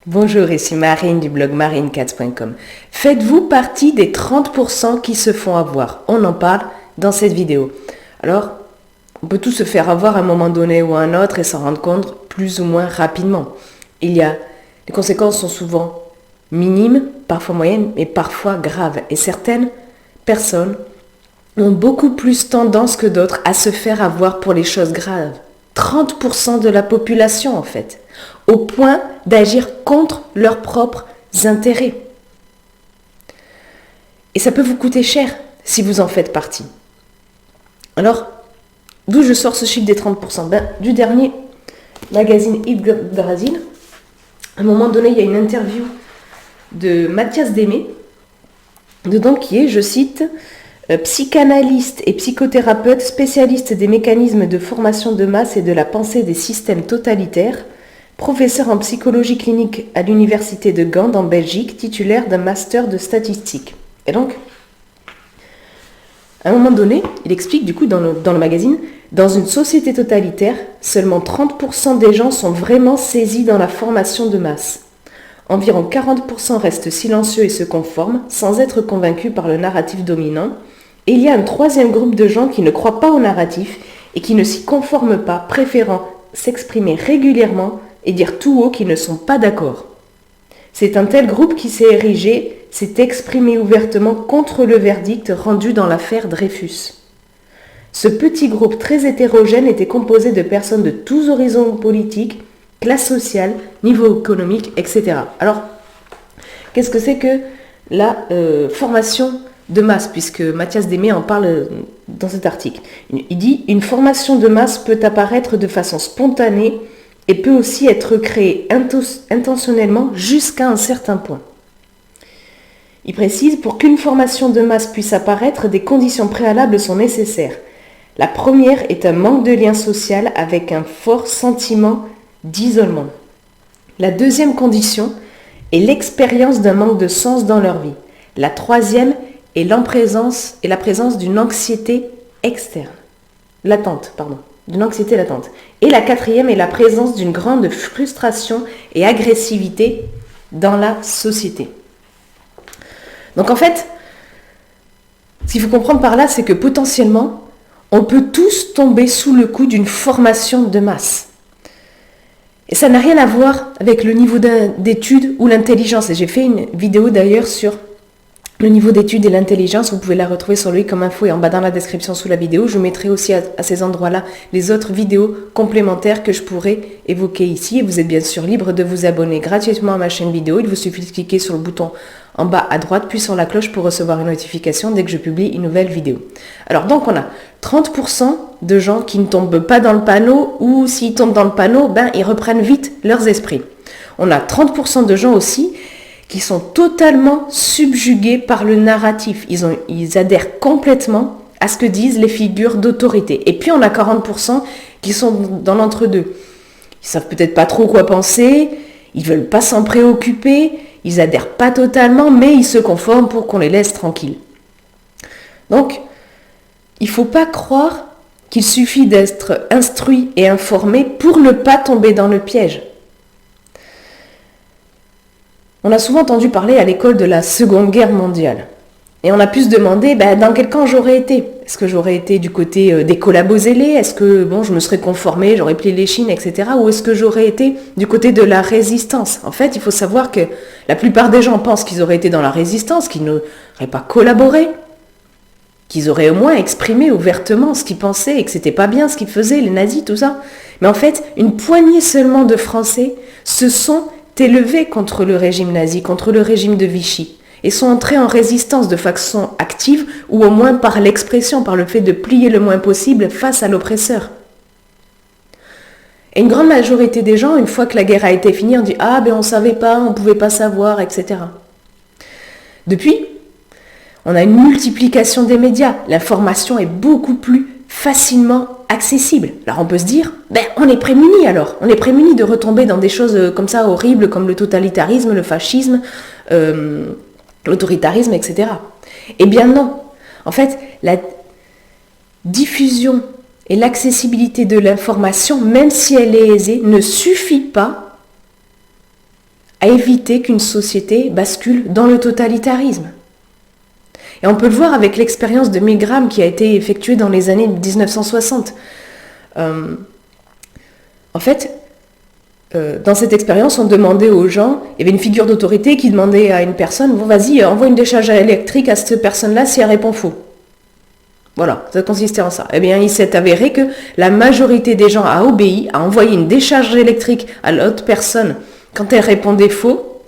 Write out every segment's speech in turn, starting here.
Bonjour, ici Marine du blog marinecats.com. Faites-vous partie des 30% qui se font avoir? On en parle dans cette vidéo. Alors, on peut tous se faire avoir à un moment donné ou à un autre et s'en rendre compte plus ou moins rapidement. Les conséquences sont souvent minimes, parfois moyennes, mais parfois graves. Et certaines personnes ont beaucoup plus tendance que d'autres à se faire avoir pour les choses graves. 30% de la population en fait, au point d'agir contre leurs propres intérêts. Et ça peut vous coûter cher si vous en faites partie. Alors, d'où je sors ce chiffre des 30%? Du dernier magazine Yggdrasil. À un moment donné, il y a une interview de Mathias Démé, dedans qui est, je cite, psychanalyste et psychothérapeute spécialiste des mécanismes de formation de masse et de la pensée des systèmes totalitaires, professeur en psychologie clinique à l'université de Gand en Belgique, titulaire d'un master de statistique. Et donc, à un moment donné, il explique du coup dans le magazine, dans une société totalitaire, seulement 30% des gens sont vraiment saisis dans la formation de masse. Environ 40% restent silencieux et se conforment, sans être convaincus par le narratif dominant. Et il y a un troisième groupe de gens qui ne croient pas au narratif et qui ne s'y conforment pas, préférant s'exprimer régulièrement et dire tout haut qu'ils ne sont pas d'accord. C'est un tel groupe qui s'est exprimé ouvertement contre le verdict rendu dans l'affaire Dreyfus. Ce petit groupe très hétérogène était composé de personnes de tous horizons politiques, classe sociale, niveau économique, etc. Alors, qu'est-ce que c'est que la formation de masse, puisque Mathias Démé en parle dans cet article. Il dit « Une formation de masse peut apparaître de façon spontanée et peut aussi être créée intentionnellement jusqu'à un certain point. » Il précise « Pour qu'une formation de masse puisse apparaître, des conditions préalables sont nécessaires. La première est un manque de lien social avec un fort sentiment d'isolement. La deuxième condition est l'expérience d'un manque de sens dans leur vie. La troisième est la présence d'une anxiété latente. Et la quatrième est la présence d'une grande frustration et agressivité dans la société. » Donc en fait, ce qu'il faut comprendre par là, c'est que potentiellement, on peut tous tomber sous le coup d'une formation de masse. Et ça n'a rien à voir avec le niveau d'études ou l'intelligence. Et j'ai fait une vidéo d'ailleurs sur le niveau d'études et l'intelligence. Vous pouvez la retrouver sur lui comme info et en bas dans la description sous la vidéo. Je vous mettrai aussi à ces endroits-là les autres vidéos complémentaires que je pourrais évoquer ici. Et vous êtes bien sûr libre de vous abonner gratuitement à ma chaîne vidéo. Il vous suffit de cliquer sur le bouton en bas à droite, puis sur la cloche pour recevoir une notification dès que je publie une nouvelle vidéo. Alors donc on a 30% de gens qui ne tombent pas dans le panneau, ou s'ils tombent dans le panneau, ils reprennent vite leurs esprits. On a 30% de gens aussi qui sont totalement subjugués par le narratif. Ils adhèrent complètement à ce que disent les figures d'autorité. Et puis on a 40% qui sont dans l'entre-deux. Ils savent peut-être pas trop quoi penser, ils veulent pas s'en préoccuper, ils adhèrent pas totalement, mais ils se conforment pour qu'on les laisse tranquilles. Donc, il ne faut pas croire qu'il suffit d'être instruit et informé pour ne pas tomber dans le piège. On a souvent entendu parler à l'école de la Seconde Guerre mondiale. Et on a pu se demander dans quel camp j'aurais été. Est-ce que j'aurais été du côté des collabos zélés? Est-ce que je me serais conformée, j'aurais plié les chines, etc. Ou est-ce que j'aurais été du côté de la résistance? En fait, il faut savoir que la plupart des gens pensent qu'ils auraient été dans la résistance, qu'ils n'auraient pas collaboré, qu'ils auraient au moins exprimé ouvertement ce qu'ils pensaient et que c'était pas bien ce qu'ils faisaient, les nazis, tout ça. Mais en fait, une poignée seulement de Français se sont élevés contre le régime nazi, contre le régime de Vichy, et sont entrés en résistance de façon active, ou au moins par l'expression, par le fait de plier le moins possible face à l'oppresseur. Et une grande majorité des gens, une fois que la guerre a été finie, on dit « Ah, on ne savait pas, on ne pouvait pas savoir, etc. » Depuis, on a une multiplication des médias. L'information est beaucoup plus facilement accessible. Alors on peut se dire, on est prémunis alors. On est prémunis de retomber dans des choses comme ça horribles, comme le totalitarisme, le fascisme, l'autoritarisme, etc. Eh bien non. En fait, la diffusion et l'accessibilité de l'information, même si elle est aisée, ne suffit pas à éviter qu'une société bascule dans le totalitarisme. Et on peut le voir avec l'expérience de Milgram qui a été effectuée dans les années 1960. En fait, dans cette expérience, on demandait aux gens, il y avait une figure d'autorité qui demandait à une personne, bon vas-y, envoie une décharge électrique à cette personne-là si elle répond faux. Voilà, ça consistait en ça. Eh bien, il s'est avéré que la majorité des gens a obéi, a envoyé une décharge électrique à l'autre personne quand elle répondait faux.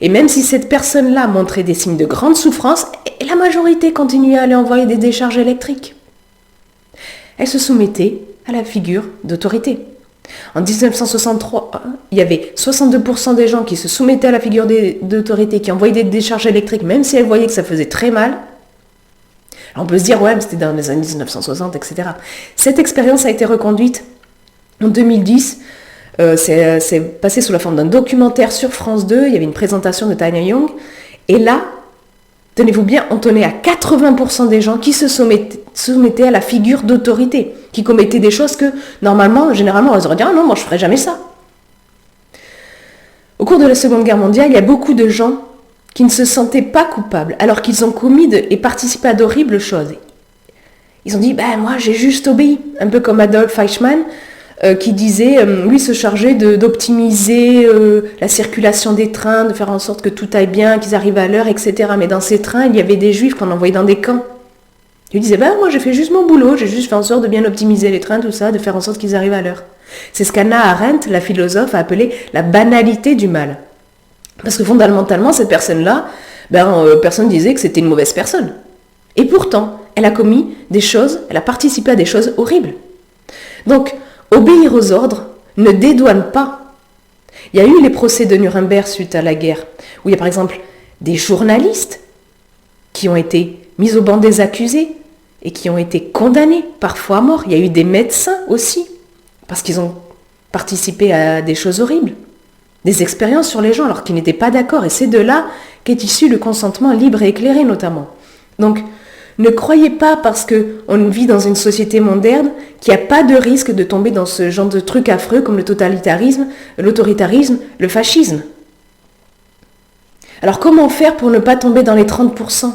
Et même si cette personne-là montrait des signes de grande souffrance, la majorité continuait à lui envoyer des décharges électriques. Elle se soumettait à la figure d'autorité. En 1963, il y avait 62% des gens qui se soumettaient à la figure d'autorité, qui envoyaient des décharges électriques, même si elles voyaient que ça faisait très mal. Alors on peut se dire, ouais, mais c'était dans les années 1960, etc. Cette expérience a été reconduite en 2010. C'est passé sous la forme d'un documentaire sur France 2. Il y avait une présentation de Tanya Young. Et là, tenez-vous bien, on tenait à 80% des gens qui se soumettaient à la figure d'autorité, qui commettaient des choses que, normalement, généralement, on auraient dit « Ah non, moi je ne ferais jamais ça ». Au cours de la Seconde Guerre mondiale, il y a beaucoup de gens qui ne se sentaient pas coupables, alors qu'ils ont commis et participé à d'horribles choses. Ils ont dit « moi j'ai juste obéi », un peu comme Adolf Eichmann, qui disait, lui se chargeait d'optimiser la circulation des trains, de faire en sorte que tout aille bien, qu'ils arrivent à l'heure, etc. Mais dans ces trains, il y avait des juifs qu'on envoyait dans des camps. Il disait, moi j'ai fait juste mon boulot, j'ai juste fait en sorte de bien optimiser les trains, tout ça, de faire en sorte qu'ils arrivent à l'heure. C'est ce qu'Hannah Arendt, la philosophe, a appelé la banalité du mal. Parce que fondamentalement, cette personne-là, personne disait que c'était une mauvaise personne. Et pourtant, elle a commis des choses, elle a participé à des choses horribles. Donc, obéir aux ordres ne dédouane pas. Il y a eu les procès de Nuremberg suite à la guerre, où il y a par exemple des journalistes qui ont été mis au banc des accusés et qui ont été condamnés, parfois à mort. Il y a eu des médecins aussi, parce qu'ils ont participé à des choses horribles, des expériences sur les gens alors qu'ils n'étaient pas d'accord. Et c'est de là qu'est issu le consentement libre et éclairé notamment. Donc, ne croyez pas parce qu'on vit dans une société moderne qu'il n'y a pas de risque de tomber dans ce genre de trucs affreux comme le totalitarisme, l'autoritarisme, le fascisme. Alors comment faire pour ne pas tomber dans les 30%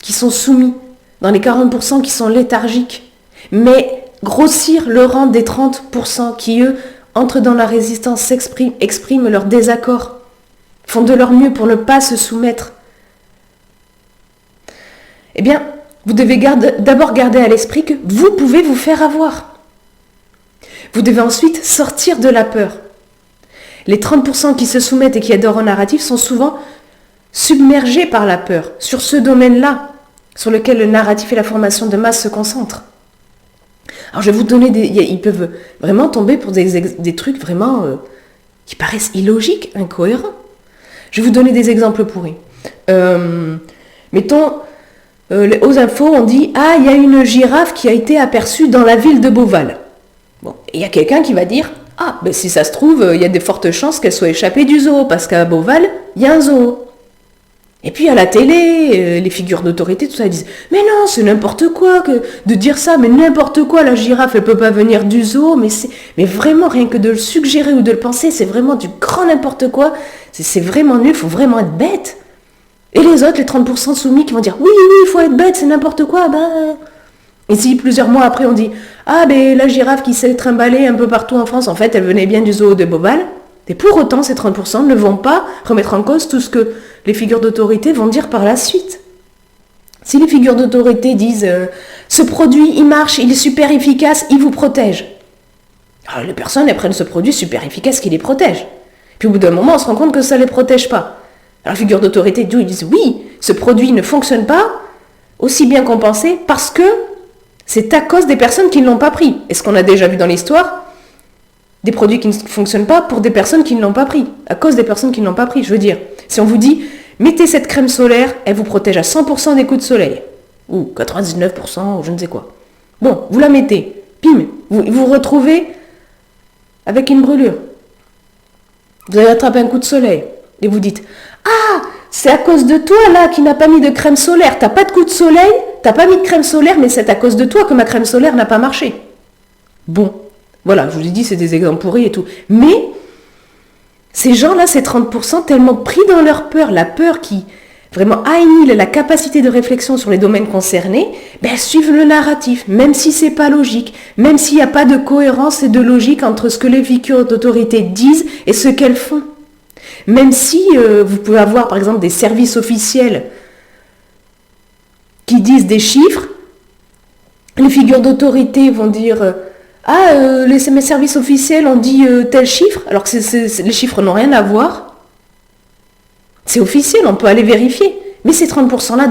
qui sont soumis, dans les 40% qui sont léthargiques, mais grossir le rang des 30% qui, eux, entrent dans la résistance, expriment leur désaccord, font de leur mieux pour ne pas se soumettre. Eh bien, vous devez d'abord garder à l'esprit que vous pouvez vous faire avoir. Vous devez ensuite sortir de la peur. Les 30% qui se soumettent et qui adorent au narratif sont souvent submergés par la peur, sur ce domaine-là, sur lequel le narratif et la formation de masse se concentrent. Alors je vais vous donner ils peuvent vraiment tomber pour des trucs vraiment qui paraissent illogiques, incohérents. Je vais vous donner des exemples pourris. Mettons, aux infos, on dit « Ah, il y a une girafe qui a été aperçue dans la ville de Beauval. » Bon, et il y a quelqu'un qui va dire « Ah, si ça se trouve, il y a de fortes chances qu'elle soit échappée du zoo, parce qu'à Beauval, il y a un zoo. » Et puis à la télé, les figures d'autorité, tout ça, ils disent « Mais non, c'est n'importe quoi de dire ça, mais n'importe quoi, la girafe, elle peut pas venir du zoo, mais vraiment, rien que de le suggérer ou de le penser, c'est vraiment du grand n'importe quoi, c'est vraiment nul, il faut vraiment être bête. » Et les autres, les 30% soumis qui vont dire « Oui, il faut être bête, c'est n'importe quoi, Et si plusieurs mois après on dit « Ah, la girafe qui s'est trimballée un peu partout en France, en fait, elle venait bien du zoo de Beauval. » Et pour autant, ces 30% ne vont pas remettre en cause tout ce que les figures d'autorité vont dire par la suite. Si les figures d'autorité disent « Ce produit, il marche, il est super efficace, il vous protège. » Alors les personnes, elles prennent ce produit super efficace qui les protège. Puis au bout d'un moment, on se rend compte que ça ne les protège pas. Alors, les figures d'autorité, ils disent oui, ce produit ne fonctionne pas aussi bien qu'on pensait parce que c'est à cause des personnes qui ne l'ont pas pris. Et ce qu'on a déjà vu dans l'histoire, des produits qui ne fonctionnent pas pour des personnes qui ne l'ont pas pris, à cause des personnes qui ne l'ont pas pris. Je veux dire, si on vous dit, mettez cette crème solaire, elle vous protège à 100% des coups de soleil, ou 99%, ou je ne sais quoi. Bon, vous la mettez, pim, vous vous retrouvez avec une brûlure. Vous avez attrapé un coup de soleil, et vous dites, ah, c'est à cause de toi là qui n'a pas mis de crème solaire. T'as pas de coup de soleil, t'as pas mis de crème solaire, mais c'est à cause de toi que ma crème solaire n'a pas marché. Bon, voilà, je vous ai dit, c'est des exemples pourris et tout. Mais Ces gens-là, ces 30%, tellement pris dans leur peur, la peur qui vraiment annihile la capacité de réflexion sur les domaines concernés, suivent le narratif, même si c'est pas logique, même s'il n'y a pas de cohérence et de logique entre ce que les figures d'autorité disent et ce qu'elles font. Même si vous pouvez avoir par exemple des services officiels qui disent des chiffres, les figures d'autorité vont dire mes services officiels ont dit tel chiffre, alors que les chiffres n'ont rien à voir. C'est officiel, on peut aller vérifier. Mais ces 30%-là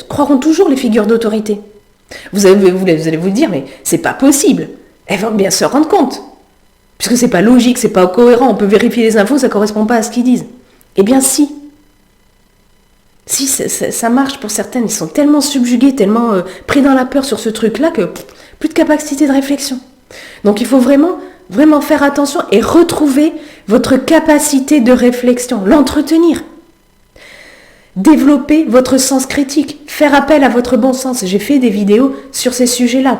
croiront toujours les figures d'autorité. Vous allez vous dire, mais c'est pas possible. Elles vont bien se rendre compte. Puisque c'est pas logique, c'est pas cohérent, on peut vérifier les infos, ça ne correspond pas à ce qu'ils disent. Eh bien si. Si, ça marche pour certaines, ils sont tellement subjugués, tellement pris dans la peur sur ce truc-là que plus de capacité de réflexion. Donc il faut vraiment, vraiment faire attention et retrouver votre capacité de réflexion, l'entretenir. Développer votre sens critique, faire appel à votre bon sens. J'ai fait des vidéos sur ces sujets-là.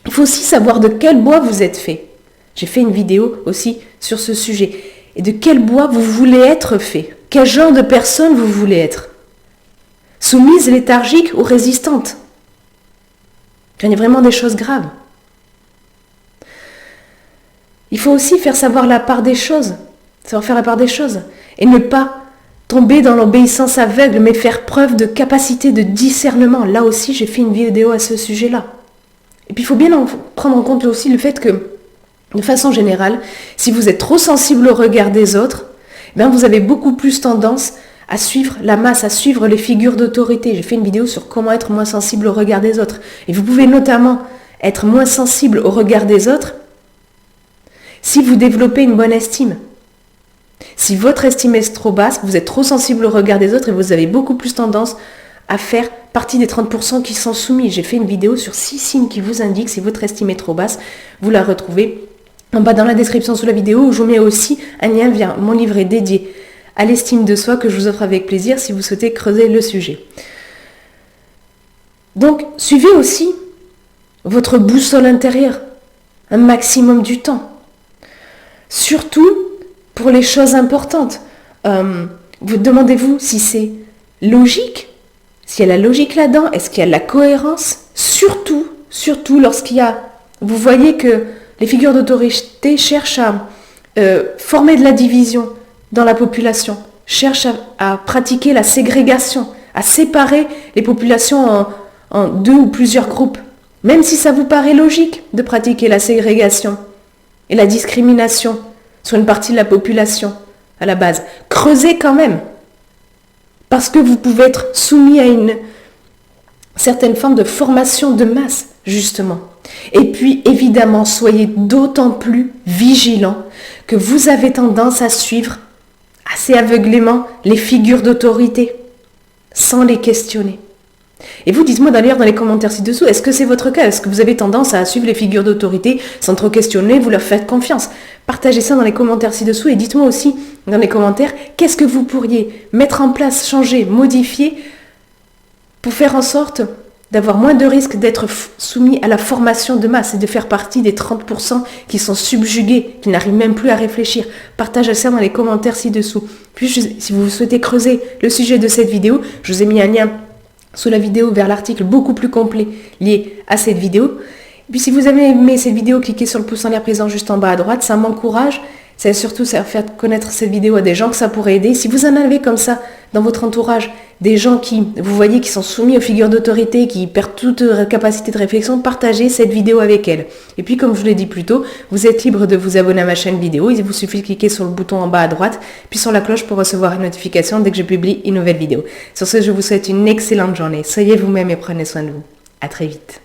Il faut aussi savoir de quel bois vous êtes fait. J'ai fait une vidéo aussi sur ce sujet. Et de quel bois vous voulez être fait. Quel genre de personne vous voulez être. Soumise, léthargique ou résistante. Il y a vraiment des choses graves. Il faut aussi faire savoir la part des choses. Savoir faire la part des choses. Et ne pas tomber dans l'obéissance aveugle, mais faire preuve de capacité de discernement. Là aussi, j'ai fait une vidéo à ce sujet-là. Et puis, il faut bien prendre en compte aussi le fait que, de façon générale, si vous êtes trop sensible au regard des autres, vous avez beaucoup plus tendance à suivre la masse, à suivre les figures d'autorité. J'ai fait une vidéo sur comment être moins sensible au regard des autres. Et vous pouvez notamment être moins sensible au regard des autres si vous développez une bonne estime. Si votre estime est trop basse, vous êtes trop sensible au regard des autres et vous avez beaucoup plus tendance à faire partie des 30% qui sont soumis. J'ai fait une vidéo sur 6 signes qui vous indiquent si votre estime est trop basse. Vous la retrouvez en bas dans la description sous la vidéo où je vous mets aussi un lien vers mon livret dédié à l'estime de soi que je vous offre avec plaisir si vous souhaitez creuser le sujet. Donc, suivez aussi votre boussole intérieure un maximum du temps. Surtout pour les choses importantes. Vous demandez-vous si c'est logique, s'il y a la logique là-dedans, est-ce qu'il y a de la cohérence, surtout vous voyez que les figures d'autorité cherchent à former de la division dans la population, cherchent à pratiquer la ségrégation, à séparer les populations en 2 ou plusieurs groupes, même si ça vous paraît logique de pratiquer la ségrégation et la discrimination sur une partie de la population à la base. Creusez quand même, parce que vous pouvez être soumis à une certaine forme de formation de masse, justement. Et puis, évidemment, soyez d'autant plus vigilants que vous avez tendance à suivre assez aveuglément les figures d'autorité, sans les questionner. Et vous, dites-moi d'ailleurs dans les commentaires ci-dessous, est-ce que c'est votre cas? Est-ce que vous avez tendance à suivre les figures d'autorité sans trop questionner, vous leur faites confiance? Partagez ça dans les commentaires ci-dessous et dites-moi aussi dans les commentaires qu'est-ce que vous pourriez mettre en place, changer, modifier pour faire en sorte d'avoir moins de risques d'être soumis à la formation de masse et de faire partie des 30% qui sont subjugués, qui n'arrivent même plus à réfléchir. Partagez ça dans les commentaires ci-dessous. Puis si vous souhaitez creuser le sujet de cette vidéo, je vous ai mis un lien sous la vidéo vers l'article beaucoup plus complet lié à cette vidéo. Et puis si vous avez aimé cette vidéo, cliquez sur le pouce en l'air présent juste en bas à droite, ça m'encourage. C'est surtout ça faire connaître cette vidéo à des gens que ça pourrait aider. Si vous en avez comme ça dans votre entourage, des gens qui, vous voyez, qui sont soumis aux figures d'autorité, qui perdent toute capacité de réflexion, partagez cette vidéo avec elles. Et puis comme je vous l'ai dit plus tôt, vous êtes libre de vous abonner à ma chaîne vidéo. Il vous suffit de cliquer sur le bouton en bas à droite, puis sur la cloche pour recevoir une notification dès que je publie une nouvelle vidéo. Sur ce, je vous souhaite une excellente journée. Soyez vous-même et prenez soin de vous. À très vite.